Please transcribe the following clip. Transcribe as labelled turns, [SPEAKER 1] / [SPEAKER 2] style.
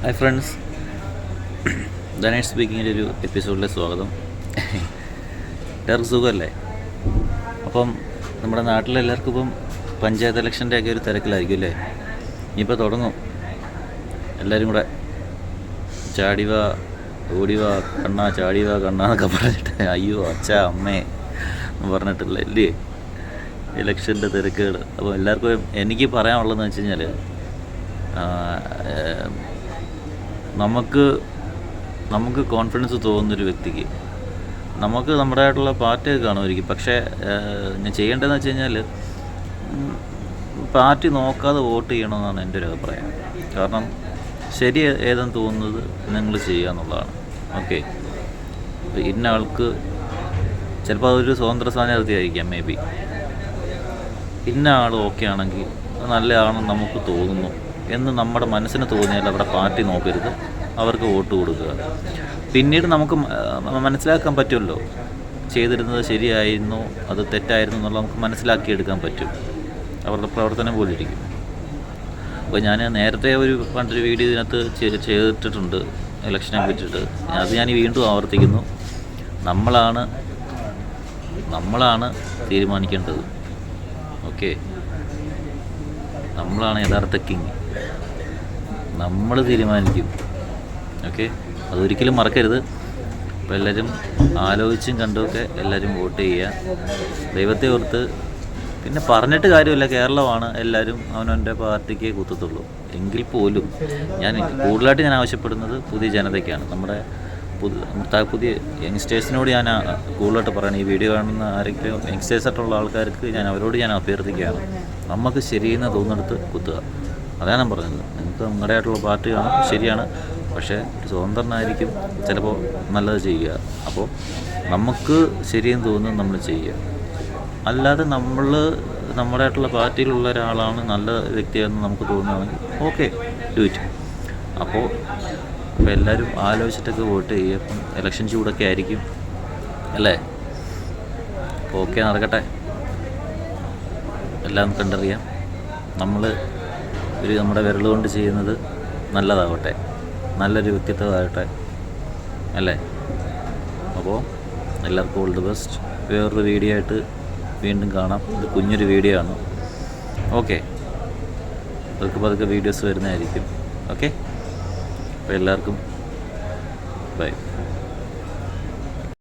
[SPEAKER 1] Hi friends, Dhanesh സ്പീക്കിങ്ങിൻ്റെ ഒരു എപ്പിസോഡിലെ സ്വാഗതം. എല്ലാവർക്കും സുഖമല്ലേ? അപ്പം നമ്മുടെ നാട്ടിലെല്ലാവർക്കും ഇപ്പം പഞ്ചായത്ത് ഇലക്ഷൻ്റെ ഒക്കെ ഒരു തിരക്കിലായിരിക്കും അല്ലേ? ഇനിയിപ്പോൾ തുടങ്ങും. എല്ലാവരും കൂടെ ചാടിവാ ഓടിവാ കണ്ണാ ചാടിവാ കണ്ണാന്നൊക്കെ പറഞ്ഞിട്ട് അയ്യോ അച്ഛാ അമ്മേ എന്ന് പറഞ്ഞിട്ടില്ല അല്ലേ ഇലക്ഷൻ്റെ തിരക്കുകൾ. അപ്പോൾ എല്ലാവർക്കും എനിക്ക് പറയാനുള്ളതെന്ന് വെച്ച് കഴിഞ്ഞാൽ, നമുക്ക് കോൺഫിഡൻസ് തോന്നുന്നൊരു വ്യക്തിക്ക് നമുക്ക് നമ്മുടേതായിട്ടുള്ള പാർട്ടിയൊക്കെ കാണുമായിരിക്കും. പക്ഷേ ഞാൻ ചെയ്യേണ്ടതെന്ന് വെച്ച് കഴിഞ്ഞാൽ പാർട്ടി നോക്കാതെ വോട്ട് ചെയ്യണമെന്നാണ് എൻ്റെ ഒരു അഭിപ്രായം. കാരണം ശരി ഏതെന്ന് തോന്നുന്നത് നിങ്ങൾ ചെയ്യുക എന്നുള്ളതാണ്. ഓക്കെ, ഇന്ന ആൾക്ക് ചിലപ്പോൾ അതൊരു സ്വതന്ത്ര സ്ഥാനാർത്ഥി ആയിരിക്കാം, മേ ബി ഇന്ന ആൾ ഓക്കെ ആണെങ്കിൽ നല്ല ആണെന്ന് നമുക്ക് തോന്നുന്നു എന്ന് നമ്മുടെ മനസ്സിന് തോന്നിയാൽ അവിടെ പാർട്ടി നോക്കരുത്, അവർക്ക് വോട്ട് കൊടുക്കുക. പിന്നീട് നമുക്ക് മനസ്സിലാക്കാൻ പറ്റുമല്ലോ ചെയ്തിരുന്നത് ശരിയായിരുന്നു അത് തെറ്റായിരുന്നു എന്നുള്ളത് നമുക്ക് മനസ്സിലാക്കിയെടുക്കാൻ പറ്റും. അവരുടെ പ്രവർത്തനം പോലെ ഇരിക്കും. അപ്പോൾ ഞാൻ നേരത്തെ പണ്ടൊരു വീഡിയോ ഇതിനകത്ത് ചെയ്തിട്ടുണ്ട് ഇലക്ഷനെ പറ്റിയിട്ട്. അത് ഞാൻ വീണ്ടും ആവർത്തിക്കുന്നു. നമ്മളാണ് തീരുമാനിക്കേണ്ടത്. ഓക്കെ, നമ്മളാണ് യഥാർത്ഥ കിങ്. നമ്മൾ തീരുമാനിക്കും. ഓക്കെ, അതൊരിക്കലും മറക്കരുത്. അപ്പോൾ എല്ലാവരും ആലോചിച്ചും കണ്ടുമൊക്കെ എല്ലാവരും വോട്ട് ചെയ്യുക. ദൈവത്തെ ഓർത്ത്. പിന്നെ പറഞ്ഞിട്ട് കാര്യമില്ല, കേരളമാണ്, എല്ലാവരും അവനവൻ്റെ പാർട്ടിക്ക് കുത്തത്തുള്ളൂ. എങ്കിൽ പോലും കൂടുതലായിട്ട് ഞാൻ ആവശ്യപ്പെടുന്നത് പുതിയ ജനതയ്ക്കാണ്. നമ്മുടെ പുതിയ യങ്സ്റ്റേഴ്സിനോട് ഞാൻ കൂടുതലായിട്ട് പറയണം. ഈ വീഡിയോ കാണുന്ന ആരെങ്കിലും യങ്സ്റ്റേഴ്സായിട്ടുള്ള ആൾക്കാർക്ക് അവരോട് ഞാൻ അഭ്യർത്ഥിക്കുകയാണ്, നമുക്ക് ശരിയെന്ന് തോന്നുന്നിടത്ത് കുത്തുക. അതാണ് ഞാൻ പറഞ്ഞത്. നിങ്ങൾക്ക് നിങ്ങളുടേതായിട്ടുള്ള പാർട്ടി കാണും, ശരിയാണ്, പക്ഷേ ഒരു സ്വതന്ത്രനായിരിക്കും ചിലപ്പോൾ നല്ലത് ചെയ്യുക. അപ്പോൾ നമുക്ക് ശരിയെന്ന് തോന്നുന്നത് നമ്മൾ ചെയ്യുക. അല്ലാതെ നമ്മുടേതായിട്ടുള്ള പാർട്ടിയിലുള്ള ഒരാളാണ് നല്ല വ്യക്തിയെന്ന് നമുക്ക് തോന്നുകയാണെങ്കിൽ ഓക്കെ, ഡു ഇറ്റ്. അപ്പോൾ എല്ലാവരും ആലോചിച്ചിട്ടൊക്കെ വോട്ട് ചെയ്യുക. ഇപ്പം ഇലക്ഷൻ ചൂടൊക്കെ ആയിരിക്കും അല്ലേ? അപ്പോൾ ഓക്കെ, നടക്കട്ടെ. എല്ലാം കണ്ടറിയാം. നമ്മുടെ വിരൽ കൊണ്ട് ചെയ്യുന്നത് നല്ലതാവട്ടെ, നല്ലൊരു വ്യക്തിത്വമാകട്ടെ അല്ലേ? അപ്പോൾ എല്ലാവർക്കും ഓൾ ദി ബെസ്റ്റ്. വേറൊരു വീഡിയോ ആയിട്ട് വീണ്ടും കാണാം. ഇത് കുഞ്ഞൊരു വീഡിയോ ആണ്. ഓക്കെ, പതുക്കെ വീഡിയോസ് വരുന്നതായിരിക്കും. ഓക്കെ, അപ്പോൾ എല്ലാവർക്കും ബൈ.